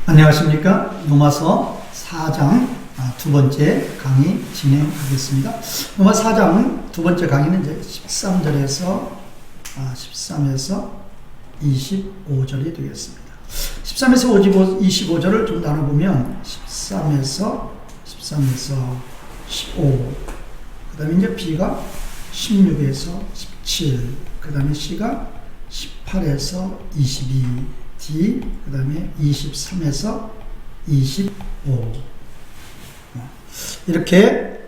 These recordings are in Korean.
안녕하십니까. 로마서 4장 두 번째 강의 진행하겠습니다. 로마 4장 두 번째 강의는 이제 13절에서 25절이 되겠습니다. 13에서 25절을 좀 나눠보면 13에서 15, 그 다음에 이제 B가 16에서 17, 그 다음에 C가 18에서 22, D, 그 다음에 23에서 25. 이렇게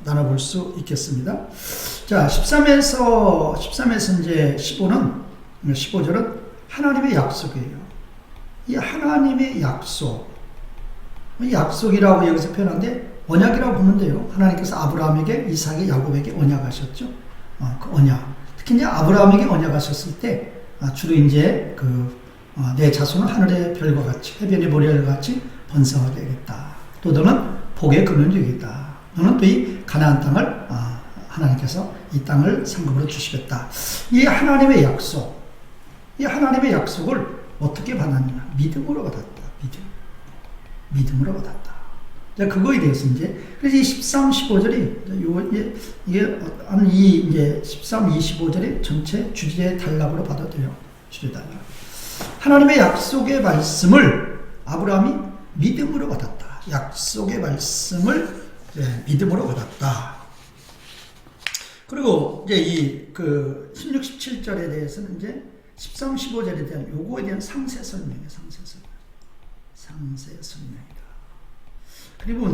나눠볼 수 있겠습니다. 자, 13에서 이제 15절은 하나님의 약속이에요. 이 하나님의 약속이라고 여기서 표현하는데 언약이라고 보면 돼요. 하나님께서 아브라함에게, 이삭에게, 야곱에게 언약하셨죠. 그 언약. 특히 이제 아브라함에게 언약하셨을 때 주로 이제 내 자손을 하늘의 별과 같이 해변의 모래와 같이 번성하게 하겠다. 또 너는 복의 근원이 되겠다. 너는 또 이 가나안 땅을 하나님께서 이 땅을 상급으로 주시겠다. 이 하나님의 약속을 어떻게 받았느냐? 믿음으로 받았다. 믿음으로 받았다. 자, 그거에 대해서 그래서 이 13, 15절이 이게 13, 25절이 전체 주제 단락으로 받아도 돼요. 주제 단락. 하나님의 약속의 말씀을 아브라함이 믿음으로 받았다. 약속의 말씀을 믿음으로 받았다. 그리고 이제 16, 17절에 대해서는 이제 13, 15절에 대한 요거에 대한 상세 설명이에요. 상세 설명이다. 그리고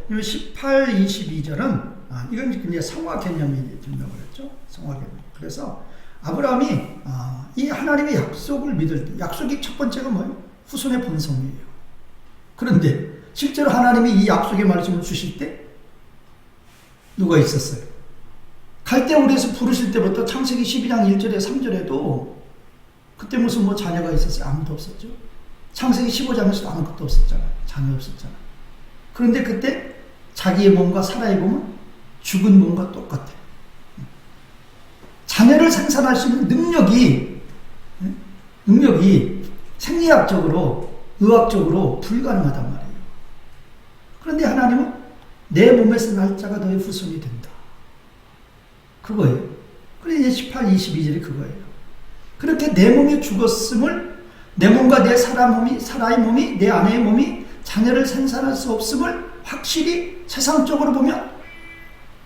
18, 22절은 이건 이제 성화 개념이 증명을 했죠. 성화 개념. 그래서 아브라함이 이 하나님의 약속을 믿을 때, 약속이 첫 번째가 뭐예요? 후손의 본성이에요. 그런데 실제로 하나님이 이 약속의 말씀을 주실 때 누가 있었어요? 갈대우리에서 부르실 때부터 창세기 12장 1절에 3절에도 그때 무슨 자녀가 있었어요? 아무도 없었죠. 창세기 15장에서도 아무것도 없었잖아요. 자녀 없었잖아요. 그런데 그때 자기의 몸과 사라의 몸은 죽은 몸과 똑같아요. 자녀를 생산할 수 있는 능력이 생리학적으로, 의학적으로 불가능하단 말이에요. 그런데 하나님은 내 몸에서 날 자가 너의 후손이 된다. 그거예요. 그래서 이제 18, 22절이 그거예요. 그렇게 내 몸이 죽었음을, 내 몸과 내 사라의 몸이, 내 아내의 몸이 자녀를 생산할 수 없음을 확실히 세상적으로 보면,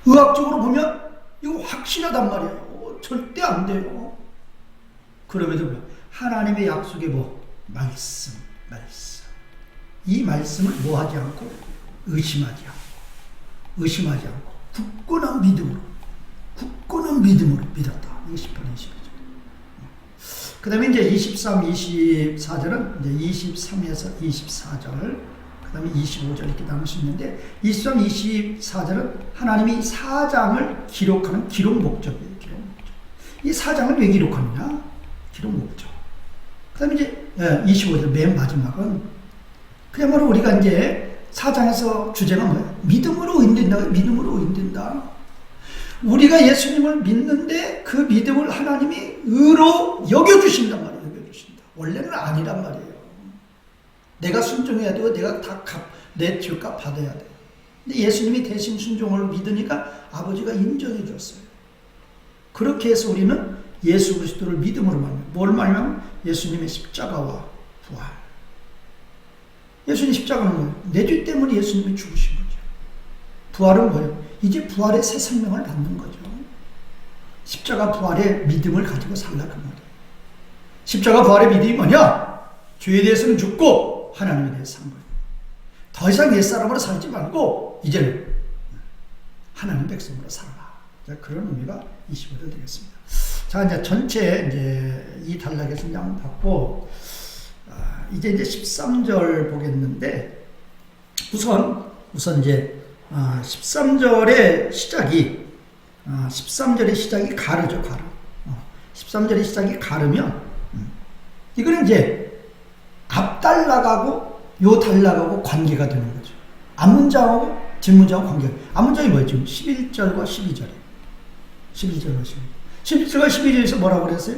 의학적으로 보면 이거 확실하단 말이에요. 절대 안 돼요. 그럼에도 하나님의 약속의 말씀. 이 말씀을 뭐하지 않고 의심하지 않고 굳건한 믿음으로 믿었다. 이게 18, 22절. 그 다음에 이제 23, 24절은 이제 23에서 24절, 그 다음에 25절 이렇게 나눌 수 있는데 23, 24절은 하나님이 사장을 기록하는 기록 목적이에요. 이 사장을 왜 기록하느냐? 기록 목적. 그 다음에 이제 25절 맨 마지막은 그야말로 우리가 이제 사장에서 주제가 뭐예요? 믿음으로 인된다. 우리가 예수님을 믿는데 그 믿음을 하나님이 의로 여겨주신단 말이에요. 원래는 아니란 말이에요. 내가 순종해야 되고 내가 내 죄값 받아야 돼. 근데 예수님이 대신 순종을 믿으니까 아버지가 인정해 줬어요. 그렇게 해서 우리는 예수 그리스도를 믿음으로 말합니다. 뭘 말하면 예수님의 십자가와 부활. 예수님 십자가는 뭐예요? 내 죄 때문에 예수님이 죽으신 거죠. 부활은 뭐예요? 이제 부활의 새 생명을 받는 거죠. 십자가 부활의 믿음을 가지고 살라 그 말이에요. 십자가 부활의 믿음이 뭐냐? 죄에 대해서는 죽고 하나님에 대해서 산 거예요. 더 이상 옛사람으로 살지 말고 이제는 하나님 백성으로 살아라. 그런 의미가 25절 되겠습니다. 자, 이제 전체 이 단락에서 그냥 받고 이제 13절 보겠는데 우선 이제 13절의 시작이 가르죠, 가르. 13절의 시작이 가르면 이거는 이제 앞 단락하고 요 단락하고 관계가 되는 거죠. 앞문장하고 뒷문장하고 관계가. 앞문장이 뭐였죠? 11절과 12절이에요. 11절과 12절에서 뭐라고 그랬어요?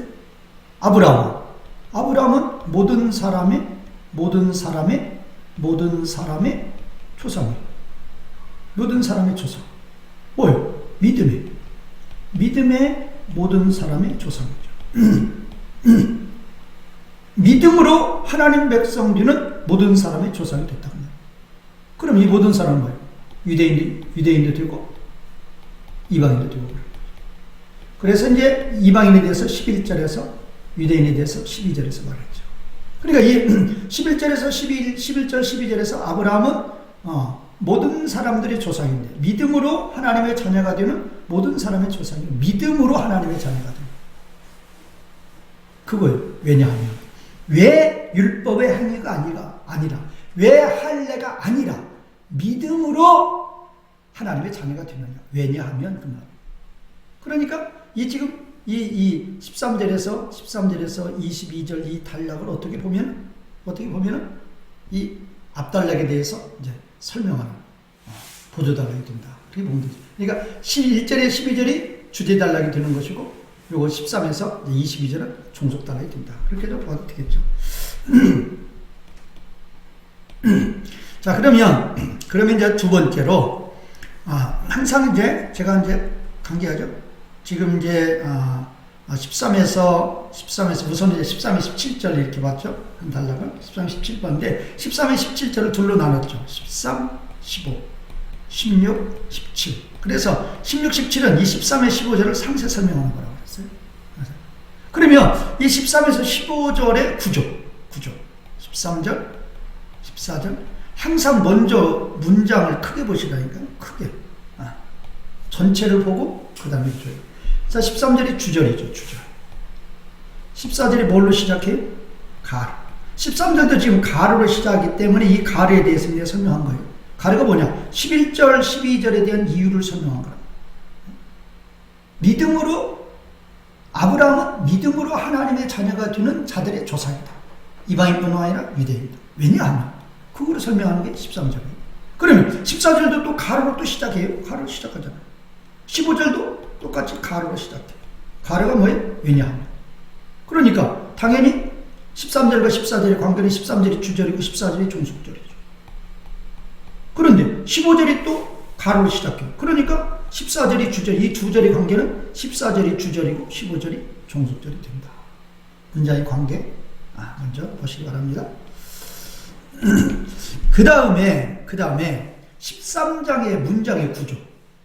아브라함은 모든 사람의 모든 사람의 조상이에요. 모든 사람의 조상. 뭐예요? 믿음의 모든 사람의 조상이죠. 믿음으로 하나님 백성 되는 모든 사람의 조상이 됐다. 그럼 이 모든 사람은 뭐예요? 유대인도 되고 이방인도 되고. 그래서 이제 이방인에 대해서 11절에서 유대인에 대해서 12절에서 말했죠. 그러니까 이 11절에서 11절 12절에서 아브라함은 모든 사람들의 조상인데 믿음으로 하나님의 자녀가 되는 모든 사람의 조상이에요. 믿음으로 하나님의 자녀가 되는 그거예요. 왜냐하면 왜 율법의 행위가 아니라 왜 할례가 아니라 믿음으로 하나님의 자녀가 되느냐. 왜냐하면 그 말. 그러니까 이 지금 이 13절에서 22절 이 단락을 어떻게 보면은 이 앞단락에 대해서 이제 설명하는 보조 단락이 된다. 그렇게 보면 되죠. 그러니까 1절에 12절이 주제 단락이 되는 것이고 요거 13에서 22절은 종속 단락이 된다. 그렇게 좀 봐도 되겠죠. 자, 그러면 이제 두 번째로 항상 이제 제가 이제 강조하죠. 지금 이제 13에서 우선 이제 13에 17절 이렇게 봤죠. 한 단락을 13에 17번인데 13에 17절을 둘로 나눴죠. 13, 15, 16, 17. 그래서 16, 17은 이 13에 15절을 상세 설명하는 거라고 했어요. 그러면 이 13에서 15절의 구조 13절, 14절 항상 먼저 문장을 크게 보시라니까. 크게 전체를 보고 그 다음에 줘요. 자, 13절이 주절이죠. 주절. 14절이 뭘로 시작해요? 가르. 13절도 지금 가르로 시작하기 때문에 이 가르에 대해서 내가 설명한 거예요. 가르가 뭐냐? 11절, 12절에 대한 이유를 설명한 거예요. 아브라함은 믿음으로 하나님의 자녀가 되는 자들의 조상이다. 이방인뿐만 아니라 유대인도. 왜냐하면 그거를 설명하는 게 13절이에요. 그러면 14절도 또 가르로 또 시작해요. 가르로 시작하잖아요. 15절도 똑같이 가르로 시작해요. 가르가 뭐예요? 왜냐하면. 그러니까 당연히 13절과 14절의 관계는 13절이 주절이고 14절이 종속절이죠. 그런데 15절이 또 가르로 시작해요. 그러니까 14절이 주절, 이 두 절의 관계는 14절이 주절이고 15절이 종속절이 된다. 문장의 관계 먼저 보시기 바랍니다. 그 다음에 13장의 문장의 구조.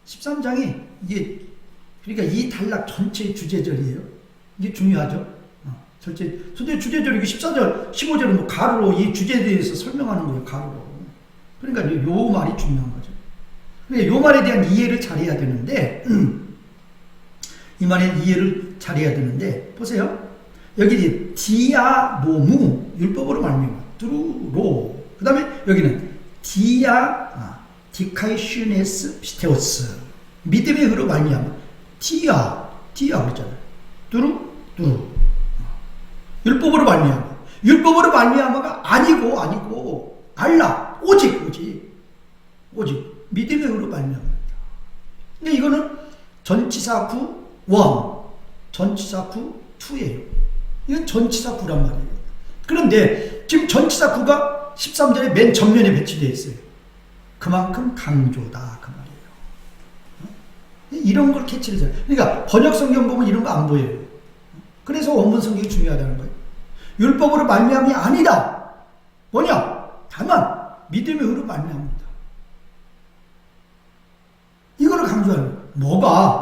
13장이 이게 그러니까 이 단락 전체의 주제절이에요. 이게 중요하죠. 전체 주제절이고 14절, 15절은 뭐 가로로 이 주제에 대해서 설명하는 거예요. 가로로. 그러니까 요 말이 중요한 거죠. 그러니까 요 말에 대한 이해를 잘해야 되는데 이 말에 이해를 잘해야 되는데 보세요. 여기 디아노무 율법으로 말미암아 드루로. 그 다음에 여기는 디카이슈네스 피테오스 믿음의 의로 말미암아 디아 그랬잖아요. 두루 율법으로 말미암아가 아니고 알라 오직 믿음의 의로 말미암아입니다. 근데 이거는 전치사 구 1, 전치사 구 2예요. 이건 전치사 구란 말이에요. 그런데 지금 전치사 구가 13절에 맨 전면에 배치되어 있어요. 그만큼 강조다 그 말이에요. 이런 걸 캐치를 해요. 그러니까 번역 성경 보면 이런 거 안 보여요. 그래서 원문 성경이 중요하다는 거예요. 율법으로 말미암이 아니다. 뭐냐? 다만 믿음의 의로 말미암니다. 이거를 강조하는 거예요.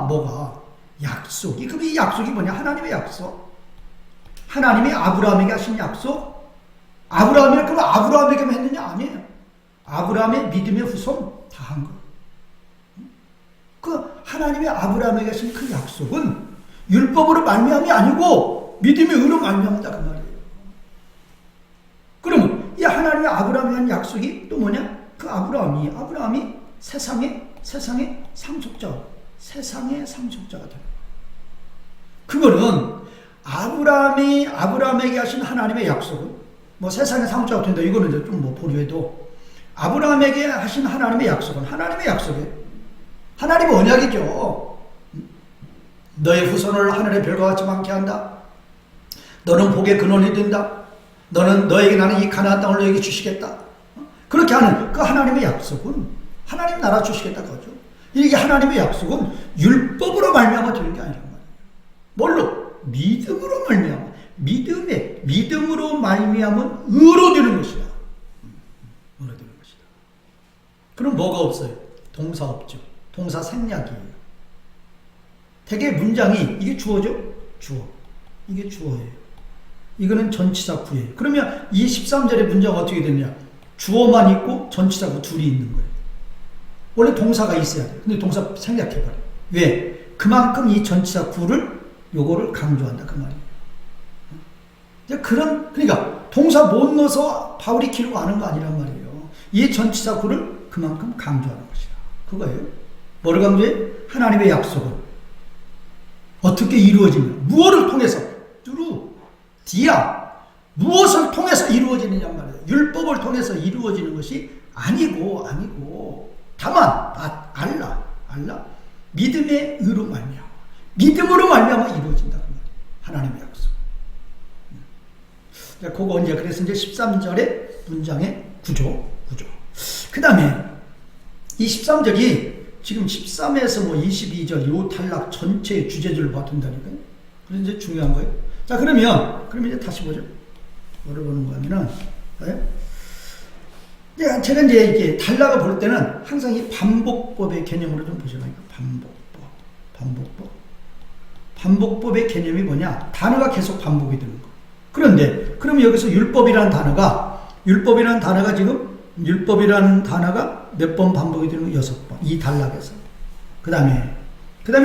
뭐가? 약속이. 그럼 이 약속이 뭐냐? 하나님의 약속. 하나님이 아브라함에게 하신 약속. 그럼 아브라함에게만 했느냐? 아니에요. 아브라함의 믿음의 후손 다 한 거예요. 그 하나님의 아브라함에게 하신 그 약속은 율법으로 말미암이 아니고 믿음의 의로 말미암다 그 말이에요. 그러면 이 하나님의 아브라함에 한 약속이 또 뭐냐? 그 아브라함이 세상의 상속자가 되는. 그거는 아브라함에게 하신 하나님의 약속은 뭐 세상의 상속자가 된다. 이거는 이제 좀 뭐 보류해도 아브라함에게 하신 하나님의 약속은 하나님의 약속이에요. 하나님의 언약이죠. 너의 후손을 하늘의 별과 같이 많게 한다. 너는 복의 근원이 된다. 너에게 나는 이 가나안 땅을 너에게 주시겠다. 그렇게 하는 그 하나님의 약속은 하나님 나라 주시겠다 그거죠. 이게 하나님의 약속은 율법으로 말미암아 되는 게 아니란 말이에요. 뭘로? 믿음으로 말미암아. 믿음으로 말미암은 의로 되는 것이다. 의로 되는 것이다. 그럼 뭐가 없어요? 동사 없죠. 동사 생략이에요. 대개 문장이 이게 주어죠? 주어. 이게 주어예요. 이거는 전치사 구예요. 그러면 이 13절의 문장 어떻게 되느냐? 주어만 있고 전치사가 둘이 있는 거예요. 원래 동사가 있어야 돼요. 근데 동사 생략해버려요. 왜? 그만큼 이 전치사 구를 요거를 강조한다 그 말이에요. 그러니까 동사 못 넣어서 바울이 기록 안 한 거 아니란 말이에요. 이 전치사 구를 그만큼 강조하는 것이다. 그거예요. 뭐를 강조해? 하나님의 약속은 어떻게 이루어지냐? 무엇을 통해서? 디아. 무엇을 통해서 이루어지느냐 말이에요. 율법을 통해서 이루어지는 것이 아니고 다만 알라. 믿음의 의로 말미암아. 믿음으로 말미암아 이루어진다 그 말이에요. 하나님의 약속. 그거 이제 그래서 이제 13절의 문장의 구조. 그 다음에 이 13절이 지금 13에서 뭐 22절 요 탈락 전체의 주제들을 봐둔다니까요. 그래서 이제 중요한 거예요. 자, 그러면 이제 다시 보죠. 뭐를 보는 거냐면은, 제가 이제 이렇게 탈락을 볼 때는 항상 이 반복법의 개념으로 좀 보시라니까. 반복법의 개념이 뭐냐? 단어가 계속 반복이 되는 거. 그런데, 그럼 여기서 율법이라는 단어가 몇 번 반복이 되는 거? 6번. 이 단락에서. 그 다음에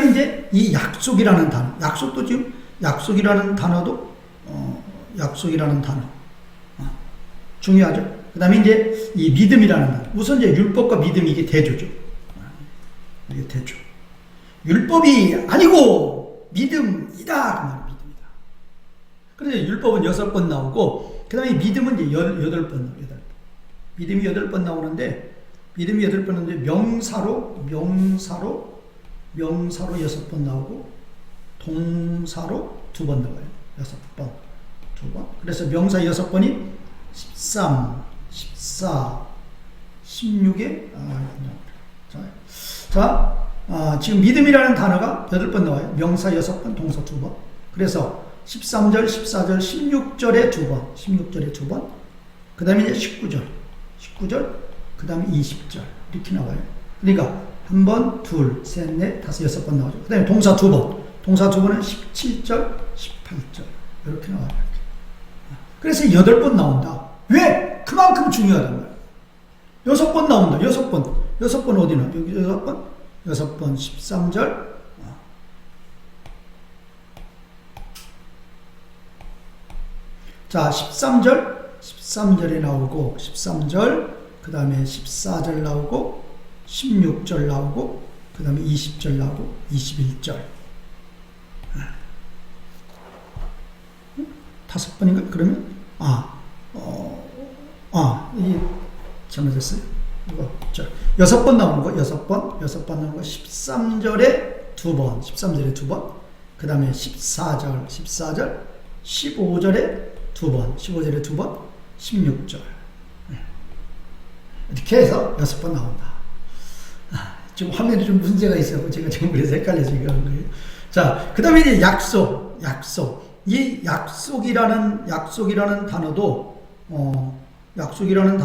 이제 이 약속이라는 단어. 약속도 지금, 약속이라는 단어도, 약속이라는 단어. 중요하죠? 그 다음에 이제 이 믿음이라는 단어. 우선 이제 율법과 믿음이 이게 대조죠. 이게 대조. 율법이 아니고 믿음이다. 그 말은 믿음이다. 그런데 율법은 6번 나오고, 그 다음에 믿음은 이제 8번 나와요. 믿음이 8번 나오는데, 명사로 6번 나오고, 동사로 2번 나와요. 6번. 2번. 그래서 명사 6번이 13, 14, 16에, 지금 믿음이라는 단어가 8번 나와요. 명사 6번, 동사 2번. 그래서 13절, 14절, 16절에 2번. 그 다음에 이제 19절, 그 다음에 20절. 이렇게 나와요. 그러니까 1번, 2, 3, 4, 5, 6번 나오죠. 그 다음에 동사 2번. 동사 2번은 17절, 18절. 이렇게 나와요. 그래서 8번 나온다. 왜? 그만큼 중요하단 말이에요. 6번 나온다. 6번 어디 나와? 여기 6번 13절. 자, 13절에 나오고, 13절, 그 다음에 14절 나오고, 16절 나오고, 그 다음에 20절 나오고, 21절. 5번인가? 그러면, 이게 잘못했어요. 이거, 6번 나오는 거, 6번 나오는 거, 13절에 2번, 그 다음에 14절, 15절에 2번, 16절. 이렇게 해서 6번 나온다. 지금 화면에 좀 문제가 있어서 제가 지금 그래서 헷갈려서 이거 한 거예요. 자, 그 다음에 이제 약속. 이 약속이라는 단어도, 약속이라는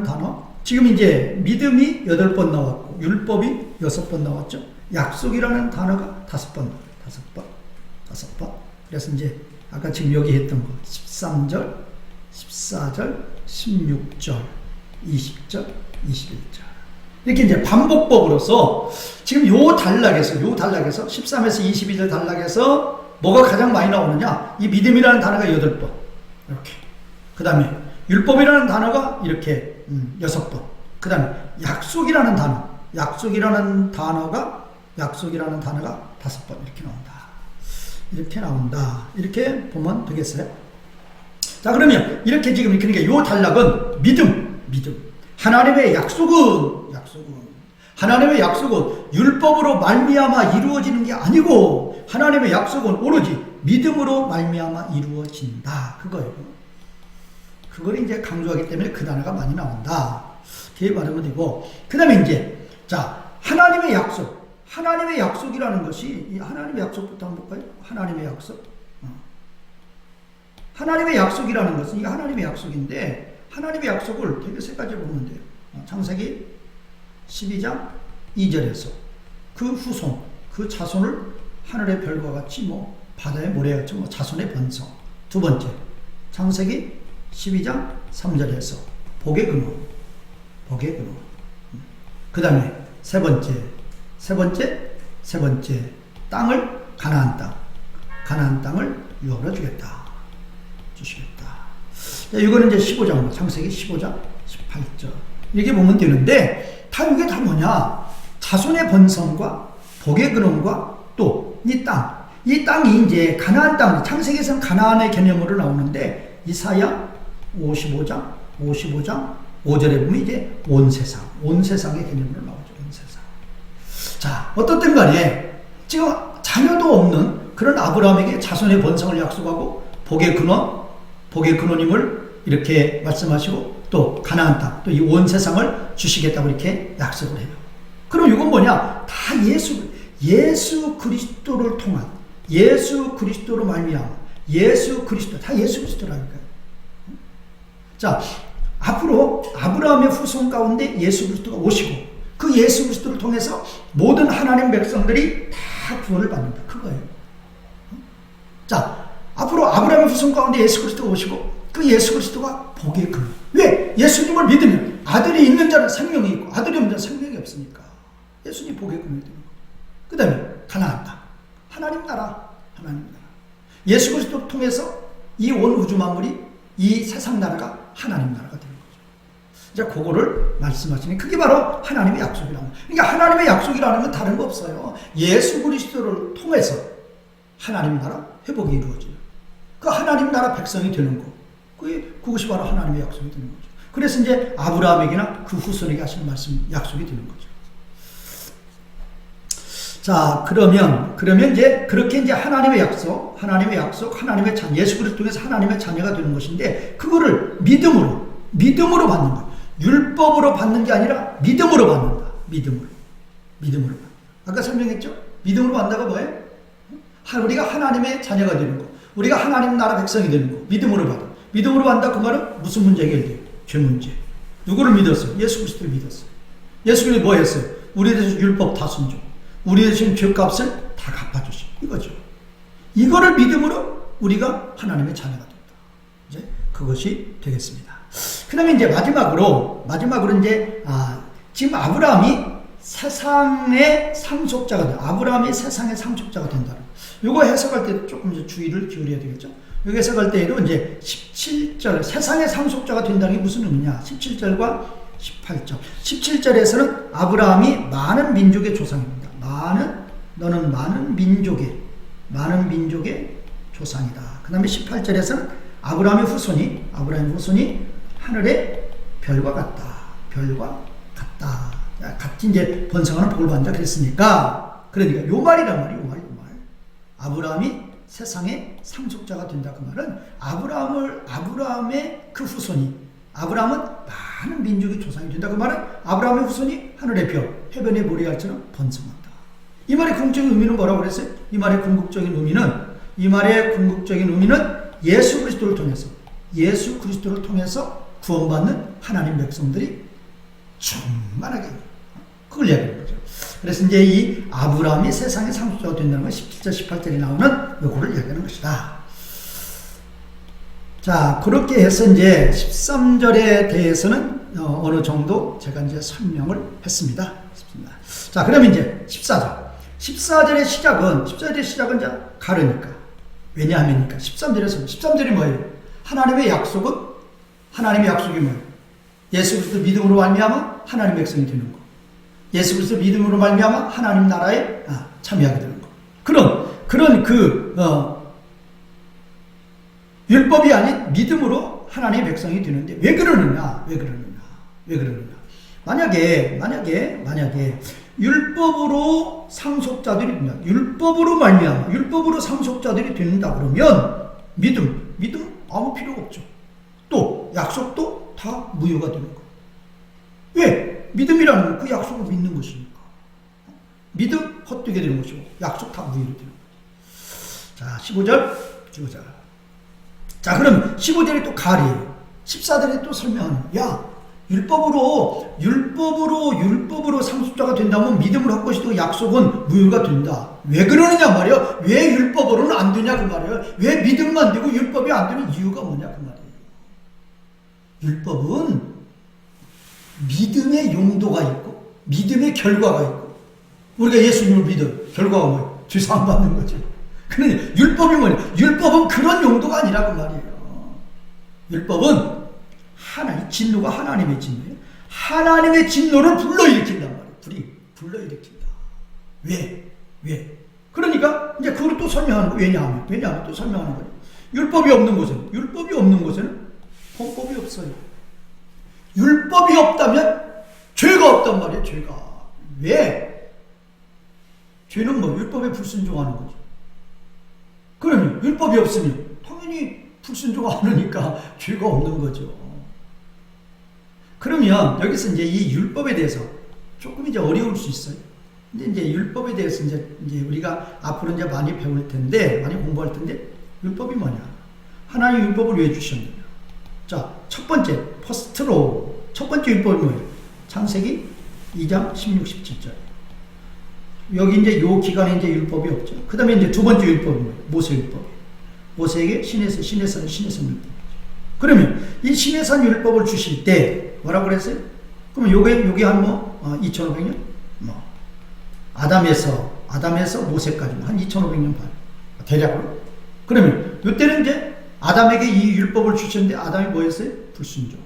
단어. 지금 이제 믿음이 8번 나왔고, 율법이 6번 나왔죠. 약속이라는 단어가 5번 나와요. 5번. 그래서 이제 아까 지금 여기 했던 거 13절, 14절, 16절, 20절, 21절. 이렇게 이제 반복법으로서 지금 요 단락에서 13에서 22절 단락에서 뭐가 가장 많이 나오느냐? 이 믿음이라는 단어가 8번. 이렇게. 그 다음에 율법이라는 단어가 이렇게 6번. 그 다음에 약속이라는 단어가 5번 이렇게 나온다. 이렇게 보면 되겠어요. 자, 그러면 이렇게 지금 그러니까 요 단락은 믿음. 하나님의 약속은 하나님의 약속은 율법으로 말미암아 이루어지는 게 아니고 하나님의 약속은 오로지 믿음으로 말미암아 이루어진다. 그거예요. 그걸 이제 강조하기 때문에 그 단어가 많이 나온다. 그게 말하면 되고, 그 다음에 이제, 자, 하나님의 약속. 하나님의 약속이라는 것이, 이 하나님의 약속부터 한번 볼까요? 하나님의 약속. 하나님의 약속이라는 것은, 이게 하나님의 약속인데, 하나님의 약속을 되게 세 가지로 보면 돼요. 창세기 12장 2절에서 그 후손, 그 자손을 하늘의 별과 같이 뭐 바다의 모래같이 뭐 자손의 번성. 두 번째, 창세기 12장 3절에서 복의 근원, 복의 근원. 그 다음에 세 번째, 땅을 가나안 땅을 유업으로 주시겠다. 이거는 이제 15장, 창세기 15장 18절. 이렇게 보면 되는데, 이게 다 뭐냐? 자손의 번성과 복의 근원과 또 이 땅이 이제 가나안 땅, 창세기에서는 가나안의 개념으로 나오는데, 이사야 55장 5절에 보면 이제 온 세상의 개념으로 나오죠. 온 세상. 자, 어떻든 간에 지금 자녀도 없는 그런 아브라함에게 자손의 번성을 약속하고 복의 근원임을 이렇게 말씀하시고 또 가나안 땅, 또 이 온 세상을 주시겠다고 이렇게 약속을 해요. 그럼 이건 뭐냐? 다 예수 그리스도를 통한, 예수 그리스도로 말미암아, 다 예수 그리스도라니까요. 자, 앞으로 아브라함의 후손 가운데 예수 그리스도가 오시고 그 예수 그리스도를 통해서 모든 하나님 백성들이 다 구원을 받는다. 그거예요. 자, 앞으로 아브라함의 후손 가운데 예수 그리스도가 오시고 그 예수 그리스도가 복의 근원. 왜? 예수님을 믿으면 아들이 있는 자는 생명이 있고 아들이 없는 자는 생명이 없으니까 예수님 복의 근원이 되는 거예요. 그 다음에 가나안 땅, 하나님 나라. 예수 그리스도를 통해서 이 온 우주 만물이, 이 세상 나라가 하나님 나라가 되는 거죠. 이제 그거를 말씀하시는, 그게 바로 하나님의 약속이라는 거예요. 그러니까 하나님의 약속이라는 건 다른 거 없어요. 예수 그리스도를 통해서 하나님 나라 회복이 이루어지는, 그 하나님 나라 백성이 되는 거, 그것이 바로 하나님의 약속이 되는 거죠. 그래서 이제 아브라함에게나 그 후손에게 하시는 말씀, 약속이 되는 거죠. 자, 그러면 이제 그렇게 이제 하나님의 약속, 하나님의 자녀, 예수 그리스도 통해서 하나님의 자녀가 되는 것인데, 그거를 믿음으로 받는 거예요. 율법으로 받는 게 아니라 믿음으로 받는다. 믿음으로. 아까 설명했죠? 믿음으로 받는다가 뭐예요? 우리가 하나님의 자녀가 되는 거, 우리가 하나님 나라 백성이 되는 거, 믿음으로 받아. 믿음으로 받는다. 그 말은 무슨 문제 해결돼요? 죄 문제. 누구를 믿었어요? 예수 그리스도를 믿었어요. 예수 그리스도 뭐 했어요? 우리에 대해서 율법 다 순종. 우리의 지금 죄값을 다 갚아주시, 이거죠. 이거를 믿음으로 우리가 하나님의 자녀가 된다. 이제 그것이 되겠습니다. 그 다음에 이제 마지막으로 이제, 지금 아브라함이 세상의 상속자가 된다. 아브라함이 세상의 상속자가 된다. 요거 해석할 때 조금 이제 주의를 기울여야 되겠죠. 여기 해석할 때에도 이제 17절, 세상의 상속자가 된다는 게 무슨 의미냐. 17절과 18절. 17절에서는 아브라함이 많은 민족의 조상입니다. 너는 많은 민족의 조상이다. 그 다음에 18절에서는 아브라함의 후손이 하늘의 별과 같다. 같이 이제 번성하는 복을 받는다 그랬으니까, 그러니까 요 말이란 말이에요. 요 말. 아브라함이 세상의 상속자가 된다. 그 말은 아브라함의 그 후손이, 아브라함은 많은 민족의 조상이 된다. 그 말은 아브라함의 후손이 하늘의 별, 해변의 모래알처럼 번성한다. 이 말의 궁극적인 의미는 뭐라고 그랬어요? 이 말의 궁극적인 의미는 예수 그리스도를 통해서 구원받는 하나님 백성들이 충만하게, 그걸 이야기하는 거죠. 그래서 이제 이 아브라함이 세상의 상속자가 된다는 건 17절, 18절에 나오는 요거를 이야기하는 것이다. 자, 그렇게 해서 이제 13절에 대해서는 어느 정도 제가 이제 설명을 했습니다. 자, 그러면 이제 14절의 시작은 이제 가르니까. 왜냐하면 13절이 뭐예요? 하나님의 약속이 뭐예요? 예수 그리스도 믿음으로 말미암아 하나님 백성이 되는 거. 예수 그리스도 믿음으로 말미암아 하나님 나라에 참여하게 되는 거. 그런 율법이 아닌 믿음으로 하나님의 백성이 되는데 왜 그러느냐? 만약에 율법으로 상속자들이 된다. 율법으로 말미암아 율법으로 상속자들이 된다 그러면 믿음 아무 필요가 없죠. 또 약속도 다 무효가 되는 거예요. 왜? 믿음이라는 건 그 약속을 믿는 것이니까. 믿음 헛되게 되는 것이고 약속 다 무효로 되는 거예요. 자, 15절. 자, 그럼 15절이 또 가리예요. 14절에 또 설명하는 거야. 율법으로 상속자가 된다면 믿음을 할 것이고 약속은 무효가 된다. 왜 그러느냐 말이야. 왜 율법으로는 안 되냐 그 말이에요. 왜 믿음만 되고 율법이 안 되는 이유가 뭐냐 그 말이에요. 율법은 믿음의 용도가 있고 믿음의 결과가 있고 우리가 예수님을 믿어 결과가 뭐예요? 죄 사함 받는 거죠. 그런데 율법이 뭐냐? 율법은 그런 용도가 아니라 그 말이에요. 율법은 진노가 하나님의 진노예요. 하나님의 진노를 불러일으킨단 말이에요. 불러일으킨다. 왜? 그러니까 이제 그걸 또 설명하는 거예요. 왜냐하면 또 설명하는 거예요. 율법이 없는 곳에는 헌법이 없어요. 율법이 없다면 죄가 없단 말이에요. 죄가. 왜? 죄는 뭐 율법에 불순종하는 거죠. 그러면 율법이 없으면 당연히 불순종 안 하니까 죄가 없는 거죠. 그러면 여기서 이제 이 율법에 대해서 조금 이제 어려울 수 있어요. 근데 이제 율법에 대해서 이제 우리가 앞으로 이제 많이 배울 텐데, 많이 공부할 텐데, 율법이 뭐냐? 하나님 율법을 왜 주셨느냐? 자, 첫 번째 율법이 뭐예요? 창세기 2장 16, 17절. 여기 이제 요 기간에 이제 율법이 없죠. 그 다음에 이제 두 번째 율법이 뭐예요? 모세율법. 모세에게 신의 산 율법. 그러면 이 신의 산 율법을 주실 때 뭐라고 그랬어요? 그러면 요게 한 2500년? 아담에서 모세까지 한 2500년 반. 대략으로. 그러면 요때는 이제 아담에게 이 율법을 주셨는데 아담이 뭐 했어요? 불순종.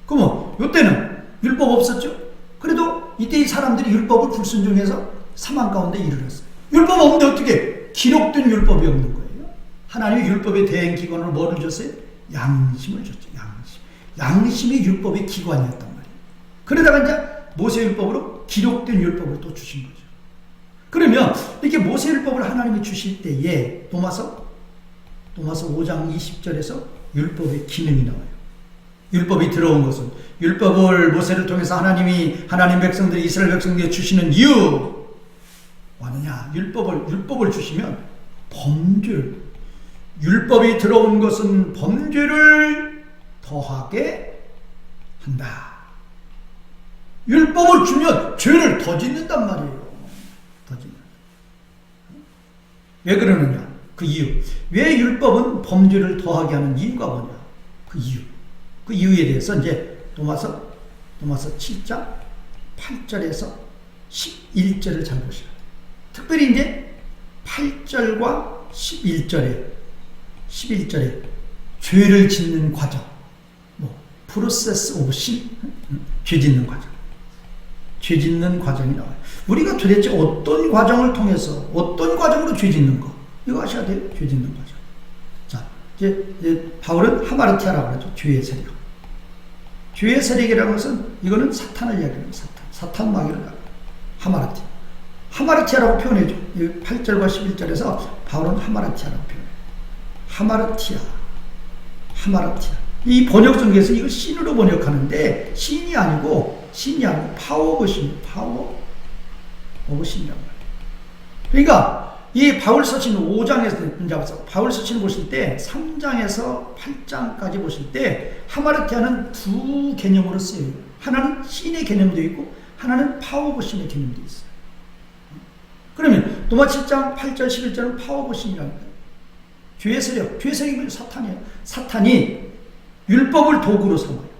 그러면 요때는 율법 없었죠? 그래도 이때 이 사람들이 율법을 불순종해서 사망 가운데 이르렀어요. 율법 없는데 어떻게? 기록된 율법이 없는 거예요. 하나님이 율법의 대행 기관으로 뭐를 줬어요? 양심을 줬죠. 양심이 율법의 기관이었단 말이에요. 그러다가 이제 모세율법으로 기록된 율법을 또 주신 거죠. 그러면 이렇게 모세율법을 하나님이 주실 때에 도마서 5장 20절에서 율법의 기능이 나와요. 율법이 들어온 것은 율법을 모세를 통해서 하나님 백성들이 이스라엘 백성들에게 주시는 이유 뭐느냐? 율법을 주시면 율법이 들어온 것은 범죄를 더하게 한다. 율법을 주면 죄를 더 짓는단 말이에요. 왜 그러느냐? 그 이유. 왜 율법은 범죄를 더하게 하는 이유가 뭐냐? 그 이유에 대해서 이제 도마서 7장 8절에서 11절을 잘 보시라. 특별히 이제 8절과 11절에 죄를 짓는 과정, 프로세스 오브 신, 죄 짓는 과정이 나와요. 우리가 도대체 어떤 과정을 통해서 어떤 과정으로 죄 짓는 거 이거 아셔야 돼요. 죄 짓는 과정. 자, 이제 바울은 하마르티아라고 그러죠. 죄의 세력이라는 것은 이거는 사탄을 이야기합니다. 사탄 마귀를 하마르티아라고 표현해줘. 8절과 11절에서 바울은 하마르티아라고 표현해요. 하마르티아. 이 번역성에서 이걸 신으로 번역하는데 신이 아니고 파워 오브 신이에요. 파워 오브 신이란 말이에요. 그러니까 이 바울 서신 5장에서 바울 서신을 보실 때 3장에서 8장까지 보실 때 하마르티아는 두 개념으로 쓰여요. 하나는 신의 개념도 있고 하나는 파워 오브 신의 개념도 있어요. 그러면 도마 7장 8절 11절은 파워 오브 신이라는 거예요. 죄의 세력이 사탄이에요. 사탄이 율법을 도구로 삼아요.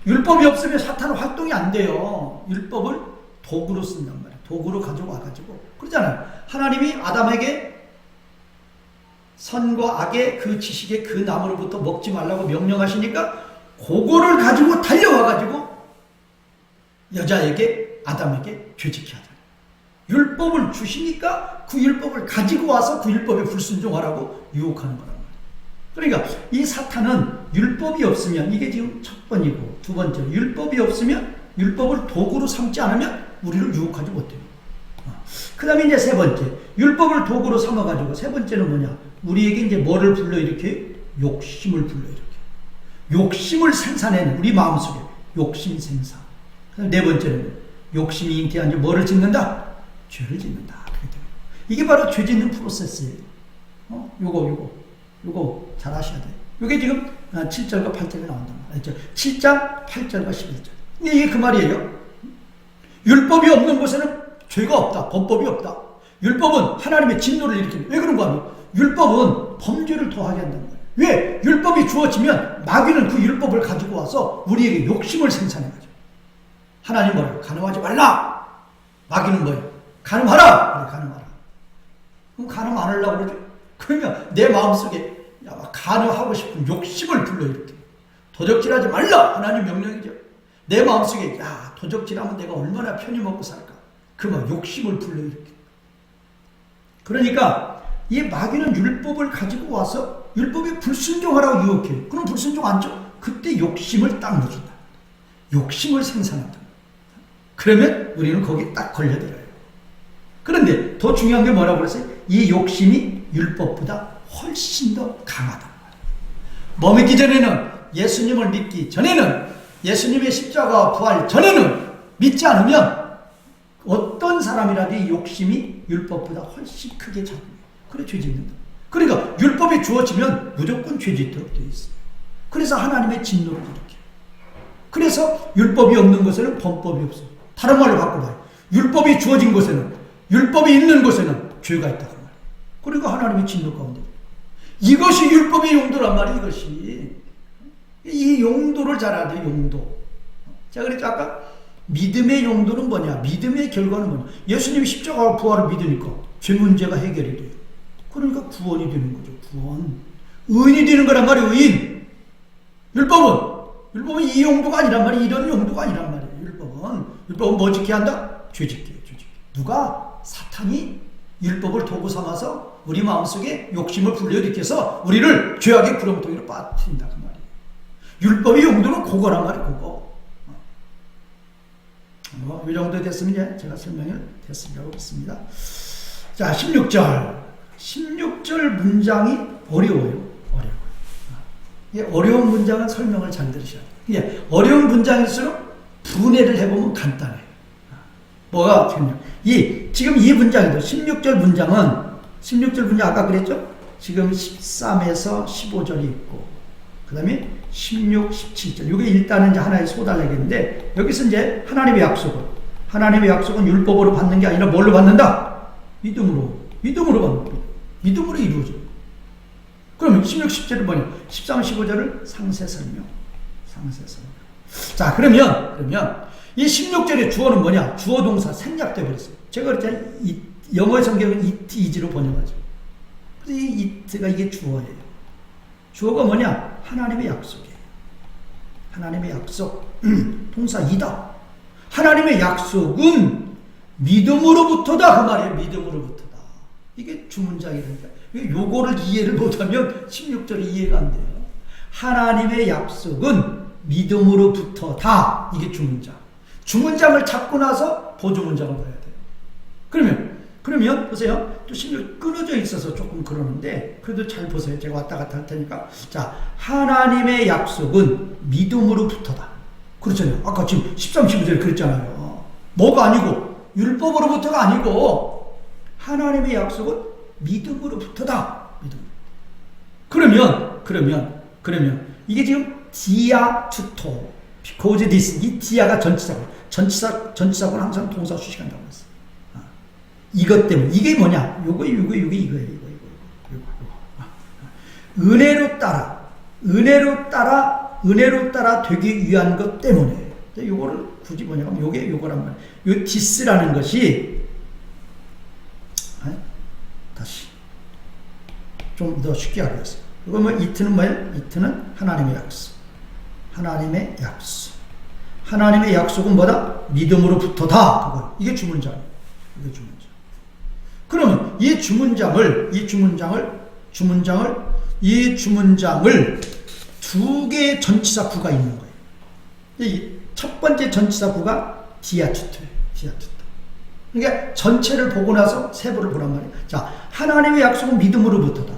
율법이 없으면 사탄은 활동이 안 돼요. 율법을 도구로 쓴단 말이에요. 도구로 가져와가지고. 그러잖아요. 하나님이 아담에게 선과 악의 그 지식의 그 나무로부터 먹지 말라고 명령하시니까 그거를 가지고 달려와가지고 아담에게 죄짓게 하잖아요. 율법을 주시니까 그 율법을 가지고 와서 그 율법에 불순종하라고 유혹하는 거란 말이에요. 그러니까 이 사탄은 율법이 없으면, 이게 지금 첫 번이고, 두 번째, 율법이 없으면, 율법을 도구로 삼지 않으면 우리를 유혹하지 못해요. 그 다음에 이제 세 번째, 율법을 도구로 삼아가지고, 세 번째는 뭐냐? 우리에게 이제 뭐를 불러일으켜요? 욕심을 불러일으켜요. 욕심을 생산해내는, 우리 마음속에 욕심 생산. 네 번째는 욕심이 잉태한 지 뭐를 짓는다? 죄를 짓는다. 이게 바로 죄 짓는 프로세스예요. 요거 잘 아셔야 돼요. 요게 지금 7절과 8절에 나온단 말이죠. 7장 8절과 11절. 이게 그 말이에요. 율법이 없는 곳에는 죄가 없다. 범법이 없다. 율법은 하나님의 진노를 일으킵니다. 왜 그런가 하면 율법은 범죄를 더하게 한다는 거예요. 왜? 율법이 주어지면 마귀는 그 율법을 가지고 와서 우리에게 욕심을 생산해가지고, 하나님 뭐래요? 간음하지 말라. 마귀는 뭐예요? 간음하라. 그래, 간음하라. 그럼 간음 안 하려고 그러죠? 그러면 내 마음속에 간음하고 싶은 욕심을 불러일으켜. 도적질하지 말라. 하나님 명령이죠. 내 마음속에 도적질하면 내가 얼마나 편히 먹고 살까. 그 막 욕심을 불러일으켜. 그러니까 이 마귀는 율법을 가지고 와서 율법에 불순종하라고 유혹해요. 그럼 불순종 안 줘? 그때 욕심을 딱 넣어준다. 욕심을 생산한다. 그러면 우리는 거기에 딱 걸려들어요. 그런데 더 중요한 게 뭐라고 그랬어요? 이 욕심이 율법보다 훨씬 더 강하다. 뭐 믿기 전에는, 예수님을 믿기 전에는, 예수님의 십자가 부활 전에는, 믿지 않으면 어떤 사람이라도 이 욕심이 율법보다 훨씬 크게 작아요. 그래 죄 짓는다. 그러니까 율법이 주어지면 무조건 죄 짓도록 되어 있어요. 그래서 하나님의 진노를 일으켜요. 그래서 율법이 없는 곳에는 범법이 없어요. 다른 말로 바꿔봐요. 율법이 주어진 곳에는, 율법이 있는 곳에는 죄가 있다고 말이에요. 그러니까 하나님의 진노 가운데. 이것이 율법의 용도란 말이에요. 이것이. 이 용도를 잘 알아야 돼요. 용도. 제가 그랬죠 아까? 믿음의 용도는 뭐냐? 믿음의 결과는 뭐냐? 예수님이 십자가 부활을 믿으니까 죄 문제가 해결이 돼요. 그러니까 구원이 되는 거죠. 구원. 의인이 되는 거란 말이에요. 의인. 율법은 이 용도가 아니란 말이에요. 이런 용도가 아니란 말이에요. 율법은 뭐 지켜야 한다? 죄 지켜요. 죄 지켜. 누가? 사탄이 율법을 도구 삼아서 우리 마음속에 욕심을 불러일으켜서 우리를 죄악의 구렁텅이로 빠뜨린다 그 말이에요. 율법의 용도는 그거란 말이에요. 그거. 이 정도 됐으면 제가 설명을 됐으리라고 하겠습니다. 자, 16절 문장이 어려워요. 어려운 문장은 설명을 잘 들으셔야 돼요. 어려운 문장일수록 분해를 해보면 간단해요. 뭐가 중요해요? 지금 이 문장이죠. 16절 문장 아까 그랬죠? 지금 13에서 15절이 있고, 그 다음에 16, 17절. 이게 일단은 이제 하나의 소달래겠는데, 여기서 이제 하나님의 약속은 율법으로 받는 게 아니라 뭘로 받는다? 믿음으로 받는 거예요. 믿음으로 이루어져요. 그러면 16, 17절은 뭐냐? 13, 15절을 상세 설명. 자, 그러면 이 16절의 주어는 뭐냐? 주어 동사 생략돼 버렸어요. 제가 그랬잖아요. 영어의 성경은 it is로 번역하죠. 그래서 이 it가 이게 주어예요. 주어가 뭐냐? 하나님의 약속이에요. 하나님의 약속. 동사 이다. 하나님의 약속은 믿음으로부터다 그 말이에요. 믿음으로부터다. 이게 주문장이라니까. 요거를 이해를 못하면 16절이 이해가 안 돼요. 하나님의 약속은 믿음으로부터다. 이게 주문장. 주문장을 잡고 나서 보조문장을 봐야 돼요. 그러면 보세요. 또 16 끊어져 있어서 조금 그러는데 그래도 잘 보세요. 제가 왔다 갔다 할 테니까. 자, 하나님의 약속은 믿음으로부터다. 그렇잖아요. 아까 지금 13, 15절에 그랬잖아요. 뭐가 아니고 율법으로부터가 아니고 하나님의 약속은 믿음으로부터다. 그러면 이게 지금 디아 투토 because this 이 디아가 전치사고는 항상 동사 수식한다고 했어요. 이것 때문에 이게 뭐냐? 이거예요. 은혜로 따라 되기 위한 것 때문에. 이거를 굳이 뭐냐면 요거란 말이에요. 요 디스라는 것이 다시 좀 더 쉽게 알겠어요. 이거 뭐 이트는 뭐예요? 이트는 하나님의 약속. 하나님의 약속은 뭐다? 믿음으로부터다. 그거. 이게 주문장이에요. 그러면 이 주문장을 이 주문장을 두 개의 전치사 구가 있는 거예요. 이 첫 번째 전치사 구가 디아투트예요. 디아투트. 그러니까 전체를 보고 나서 세부를 보란 말이에요. 자, 하나님의 약속은 믿음으로부터다.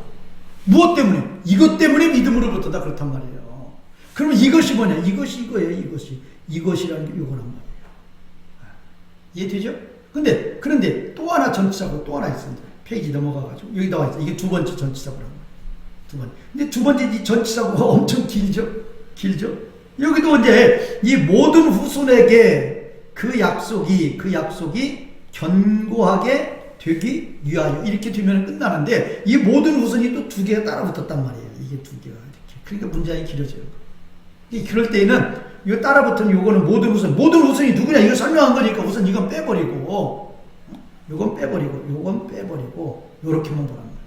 무엇 때문에? 이것 때문에 믿음으로부터다. 그렇단 말이에요. 그러면 이것이 뭐냐? 이것이 이거예요. 이것이라는 게 이거란 말이에요. 이해되죠? 그런데 또 하나 전치사고 또 하나 있습니다. 페이지 넘어가가지고 여기 나와 있어요. 이게 두 번째 전치사고란 말이에요. 두 번째. 근데 두 번째 이 전치사고가 엄청 길죠? 여기도 이제 이 모든 후손에게 그 약속이 견고하게 되기 위하여 이렇게 되면 끝나는데 이 모든 후손이 또 두 개가 따라붙었단 말이에요. 이게 두 개가 이렇게. 그러니까 문장이 길어져요. 그럴 때에는 이거 따라붙은 요거는 모든 후손이 누구냐 이거 설명한 거니까 우선 이건 빼버리고 요건 빼버리고 요렇게만 보란 말이에요.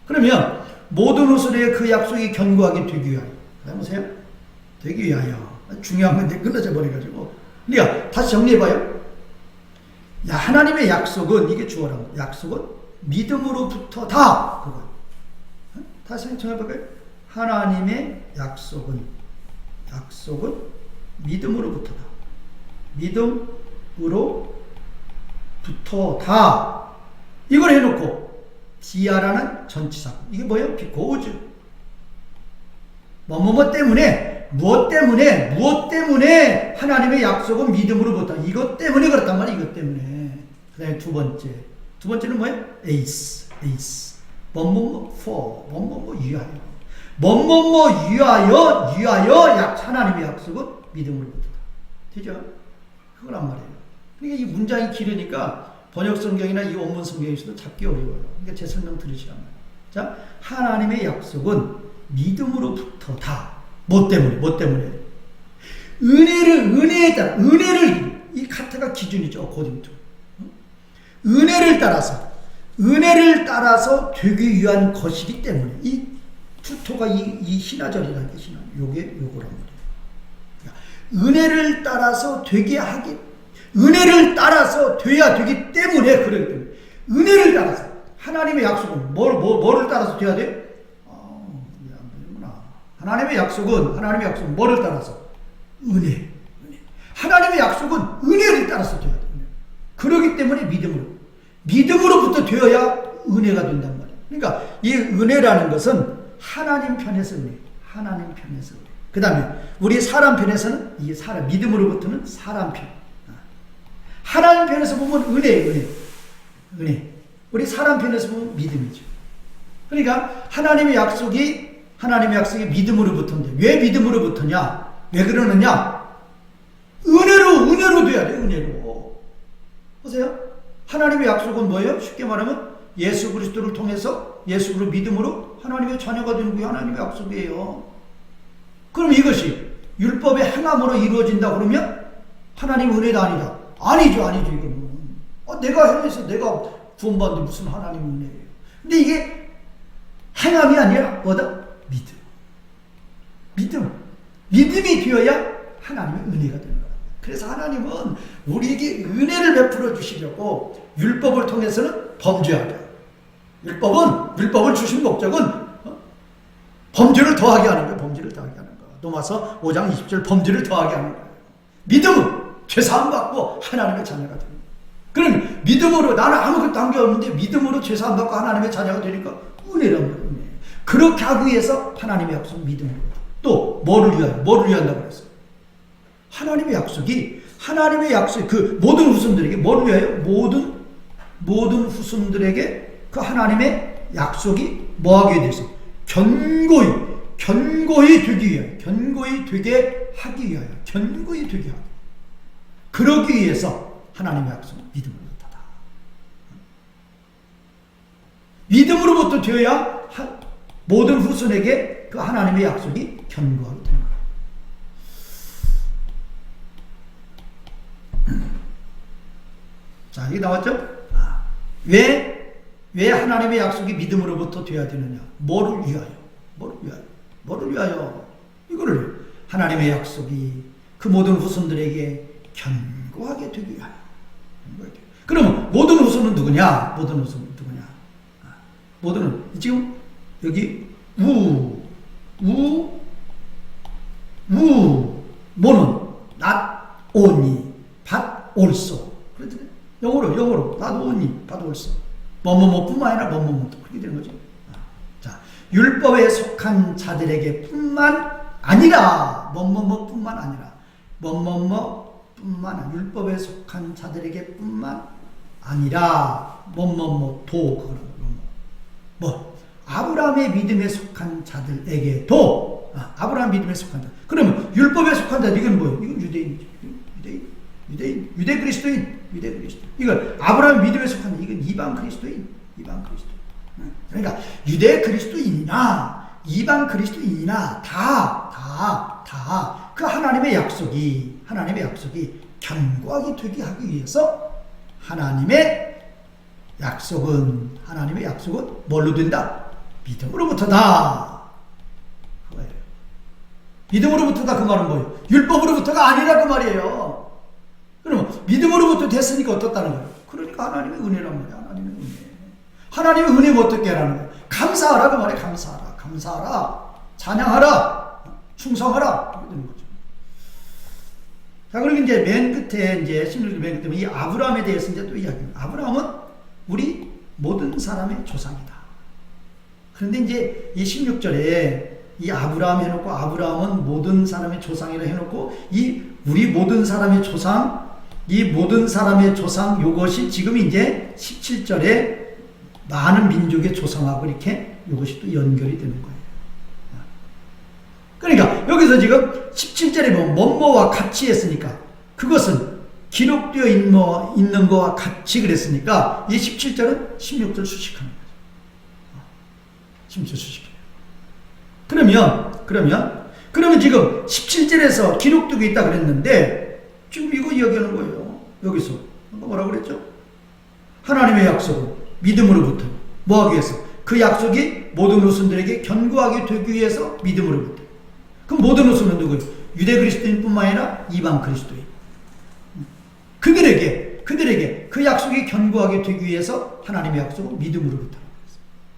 그러면 모든 후손에게 그 약속이 견고하게 되기 위하여. 보세요. 되기 위하여. 중요한 건데 끊어져 버려가지고. 그러니까 다시 정리해봐요. 야, 하나님의 약속은 이게 주어란 거예요. 약속은 믿음으로부터다. 그거. 다시 정해볼까요? 하나님의 약속은 믿음으로부터다. 믿음으로부터다. 이걸 해놓고 디아라는 전치사. 이게 뭐예요? because. 뭐뭐뭐 때문에 무엇 때문에 하나님의 약속은 믿음으로부터. 이것 때문에 그렇단 말이에요. 이것 때문에. 그 다음에 두 번째는 뭐예요? 에이스. 뭐뭐뭐 for. 뭐뭐뭐 위하여 하나님의 약속은 믿음으로부터다. 되죠? 그거란 말이에요. 그러니까 이 문장이 길으니까 번역 성경이나 이 원문 성경에서도 잡기 어려워요. 그러니까 제 설명 들으시란 말이에요. 자, 하나님의 약속은 믿음으로부터다. 뭐 때문에? 은혜에 따라, 이 카트가 기준이죠. according to. 은혜를 따라서 되기 위한 것이기 때문에, 이 투토가 이 신화절이라는 게 요거란 말이에요. 은혜를 따라서 돼야 되기 때문에, 그러기 때문에. 은혜를 따라서. 하나님의 약속은 뭐를 따라서 돼야 돼? 하나님의 약속은 뭐를 따라서? 은혜. 하나님의 약속은 은혜를 따라서 돼야 돼. 그러기 때문에 믿음으로부터 되어야 은혜가 된단 말이에요. 그러니까 이 은혜라는 것은 하나님 편에서 은혜. 그 다음에 우리 사람 편에서는 믿음으로부터는 사람 편. 하나님 편에서 보면 은혜. 우리 사람 편에서 보면 믿음이죠. 그러니까 하나님의 약속이 믿음으로부터인데, 왜 믿음으로부터냐? 왜 그러느냐? 은혜로 돼야 돼, 은혜로. 보세요. 하나님의 약속은 뭐예요? 쉽게 말하면 예수 그리스도를 통해서 예수를 믿음으로 하나님의 자녀가 되는 게 하나님의 약속이에요. 그럼 이것이 율법의 행함으로 이루어진다 그러면 하나님 은혜가 아니다. 아니죠, 이거는. 내가 행해서 내가 구원받는데 무슨 하나님 은혜예요. 근데 이게 행함이 아니라 뭐다? 믿음이 되어야 하나님의 은혜가 되는 거예요. 그래서 하나님은 우리에게 은혜를 베풀어 주시려고 율법을 통해서는 범죄하게. 율법을 주신 목적은 범죄를 더하게 하는 거예요. 로마서 5장 20절 범죄를 더하게 하는 거예요. 믿음은 죄사함 받고 하나님의 자녀가 됩니다. 그럼 믿음으로, 나는 아무것도 한 게 없는데 믿음으로 죄사함 받고 하나님의 자녀가 되니까 은혜란 말이에요. 그렇게 하기 위해서 하나님의 약속은 믿음으로. 또 뭐를 위한다고 그랬어요? 하나님의 약속이 그 모든 후손들에게 뭐를 위하여? 모든 후손들에게 그 하나님의 약속이 뭐하게 돼서 견고히 되게 하기 위하여. 그러기 위해서 하나님의 약속은 믿음으로부터다. 믿음으로부터 되어야 모든 후손에게 그 하나님의 약속이 견고하게 되는 거예요. 자, 이게 나왔죠? 왜 하나님의 약속이 믿음으로부터 되어야 되느냐? 뭐를 위하여? 이거를 하나님의 약속이 그 모든 후손들에게 견고하게 되기 위하여. 그럼 모든 후손은 누구냐? 지금 여기 우, 뭐는 not only, but also. 그렇잖아요. 영어로 not only, but also. 뭐뭐뭐뿐만 아니라 뭐뭐뭐도 그렇게 되는 거죠. 자, 율법에 속한 자들에게 뿐만 아니라 뭐뭐뭐뿐만 아니라 뭐뭐뭐뿐만 아니라 율법에 속한 자들에게 뿐만 아니라 뭐뭐뭐도 뭐 아브라함의 믿음에 속한 자들에게도 아브라함 믿음에 속한 자. 그러면 율법에 속한 자 이건 뭐예요? 이건 유대인이죠. 유대 그리스도인. 이건 아브라함 믿음에 속한 자. 이건 이방 그리스도인. 그러니까 유대 그리스도인이나 이방 그리스도인이나 다 그 하나님의 약속이 견고하게 되게 하기 위해서 하나님의 약속은 뭘로 된다? 믿음으로부터다. 그거예요. 믿음으로부터다 그 말은 뭐예요? 율법으로부터가 아니라 그 말이에요. 그러면 믿음으로부터 됐으니까 어떻다는 거예요? 그러니까 하나님의 은혜란 말이야. 하나님의 은혜가 어떻게 하라는 거예요? 감사하라 그 말이에요. 감사하라. 찬양하라. 충성하라. 이렇게 되는 거죠. 자, 그리고 이제 맨 끝에 이제 16절 맨 끝에 이 아브라함에 대해서 이제 또 이야기합니다. 아브라함은 우리 모든 사람의 조상이다. 그런데 이제 이 16절에 이 아브라함 해놓고 아브라함은 모든 사람의 조상이라 해놓고 이 우리 모든 사람의 조상, 이 모든 사람의 조상 요것이 지금 이제 17절에 많은 민족의 조상하고 이렇게 이것이 또 연결이 되는 거예요. 그러니까 여기서 지금 17절에 보면 뭐뭐와 같이 했으니까 그것은 기록되어 있는 거와 같이 그랬으니까 이 17절은 16절 수식하는 거죠. 16절 수식해요. 그러면 지금 17절에서 기록되고 있다 그랬는데 지금 이거 이야기하는 거예요. 여기서 뭐라고 그랬죠? 하나님의 약속은 믿음으로부터 뭐 하기 위해서? 그 약속이 모든 후손들에게 견고하게 되기 위해서 믿음으로부터. 그럼 모든 후손은 누구예요? 유대 그리스도인뿐만 아니라 이방 그리스도인. 그들에게 그 약속이 견고하게 되기 위해서 하나님의 약속은 믿음으로부터.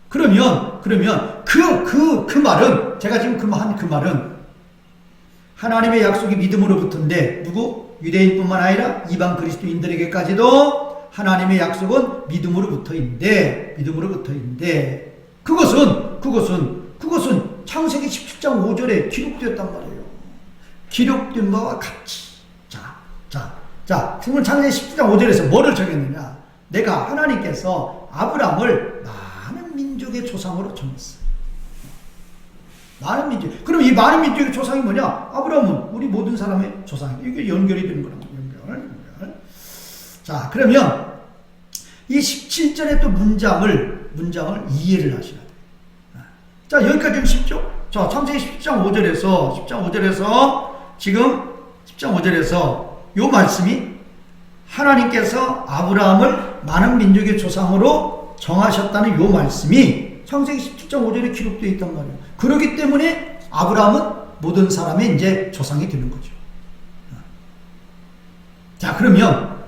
그러면 그 말은 제가 지금 그 말은 하나님의 약속이 믿음으로부터인데 누구? 유대인뿐만 아니라 이방 그리스도인들에게까지도 하나님의 약속은 믿음으로부터인데 그것은 창세기 17장 5절에 기록되었단 말이에요. 기록된 바와 같이. 자, 그러면 창세기 17장 5절에서 뭐를 정했느냐? 내가 하나님께서 아브라함을 많은 민족의 조상으로 정했어요. 많은 민족. 그럼 이 많은 민족의 조상이 뭐냐? 아브라함은 우리 모든 사람의 조상이에요. 이게 연결이 되는 거란 말이에요. 연결. 자, 그러면 이 17절의 또 문장을 이해를 하셔야 돼요. 자, 여기까지 좀 쉽죠? 자, 창세기 10장 5절에서 지금 10장 5절에서 요 말씀이 하나님께서 아브라함을 많은 민족의 조상으로 정하셨다는 요 말씀이 창세기 17장 5절에 기록되어 있단 말이에요. 그렇기 때문에 아브라함은 모든 사람의 이제 조상이 되는 거죠. 자, 그러면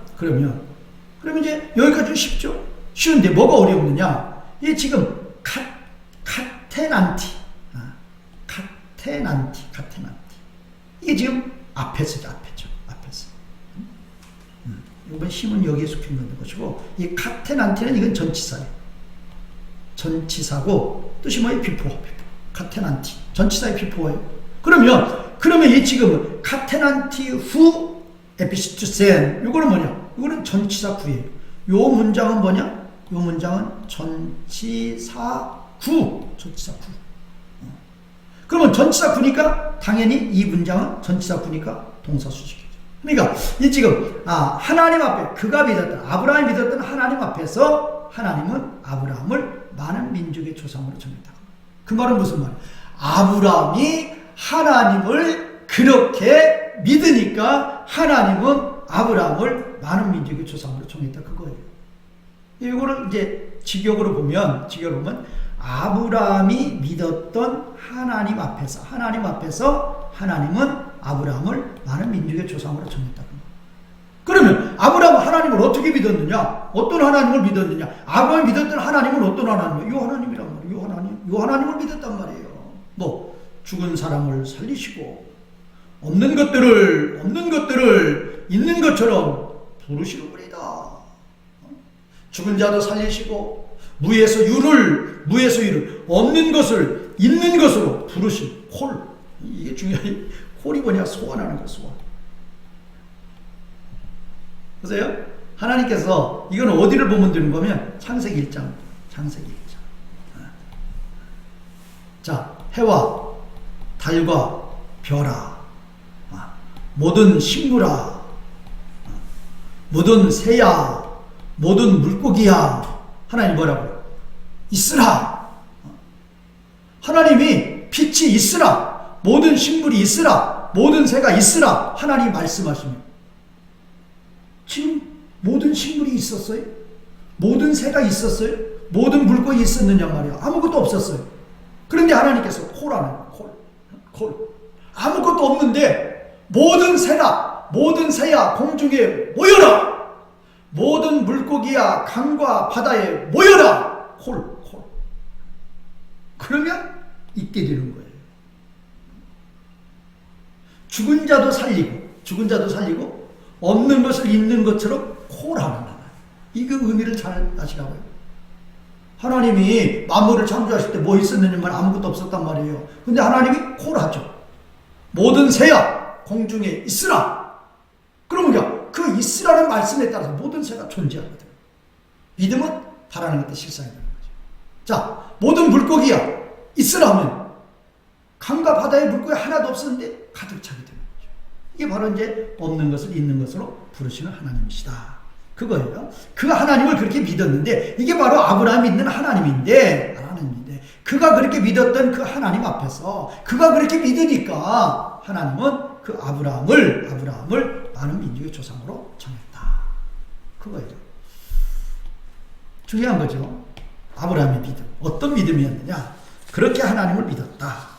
이제 여기까지 쉽죠? 쉬운데 뭐가 어려웠느냐? 이게 지금 카테난티. 이게 지금 앞에서. 이번 힘은 여기에 속해 있는 것이고, 이 카테난티는 이건 전치사예요. 전치사고, 뜻이 뭐예요? 비포. 카테난티. 전치사의 비포예요. 그러면 이 지금 카테난티 후 에피스투센. 요거는 뭐냐? 요거는 전치사 구예요. 요 문장은 뭐냐? 요 문장은 전치사 구. 그러면 전치사 구니까 당연히 이 문장은 전치사 구니까 동사 수식이죠. 그러니까 이 지금 하나님 앞에 그가 믿었던 아브라함이 믿었던 하나님 앞에서 하나님은 아브라함을 많은 민족의 조상으로 정했다. 그 말은 무슨 말이에요? 아브라함이 하나님을 그렇게 믿으니까 하나님은 아브라함을 많은 민족의 조상으로 정했다. 그거예요. 이거를 이제 직역으로 보면 아브라함이 믿었던 하나님 앞에서 하나님은 아브라함을 많은 민족의 조상으로 정했다. 그러면 아브라함은 하나님을 어떻게 믿었느냐? 어떤 하나님을 믿었느냐? 아브라함이 믿었던 하나님은 어떤 하나님이에요? 이 하나님이란 말이에요. 이 하나님. 요 하나님을 믿었단 말이에요. 뭐 죽은 사람을 살리시고 없는 것들을 있는 것처럼 부르시는 분이다. 죽은 자도 살리시고 무에서 유를 없는 것을 있는 것으로 부르신 콜. 이게 중요해. 콜이 뭐냐? 소원하는 거, 소원. 보세요. 하나님께서 이건 어디를 보면 되는 거면 창세기 1장. 자, 해와 달과 별아, 모든 식물아, 모든 새야, 모든 물고기야. 하나님 뭐라고요? 있으라. 하나님이 빛이 있으라, 모든 식물이 있으라, 모든 새가 있으라. 하나님 말씀하십니다. 지금 모든 식물이 있었어요? 모든 새가 있었어요? 모든 물고기 있었느냐 말이야. 아무것도 없었어요. 그런데 하나님께서 콜하는 콜. 아무것도 없는데 모든 새가, 모든 새야 공중에 모여라. 모든 물고기야 강과 바다에 모여라. 콜. 그러면 있게 되는 거예요. 죽은 자도 살리고 없는 것을 있는 것처럼 콜하는 하나님. 이거 의미를 잘 아시라고요. 하나님이 만물을 창조하실 때 뭐 있었느냐면 아무것도 없었단 말이에요. 근데 하나님이 콜하죠. 모든 새야 공중에 있으라. 그러면 그 있으라는 말씀에 따라서 모든 새가 존재하거든요. 믿음은 바라는 것도 실상이 되는 거죠. 자, 모든 물고기야 있으라 하면 강과 바다의 물고기 하나도 없었는데 가득 차게 되는 거죠. 이게 바로 이제 없는 것을 있는 것으로 부르시는 하나님이시다. 그거예요. 그 하나님을 그렇게 믿었는데 이게 바로 아브라함이 믿는 하나님인데 그가 그렇게 믿었던 그 하나님 앞에서 그가 그렇게 믿으니까 하나님은 그 아브라함을 많은 민족의 조상으로 정했다. 그거예요. 중요한 거죠. 아브라함의 믿음. 어떤 믿음이었느냐? 그렇게 하나님을 믿었다.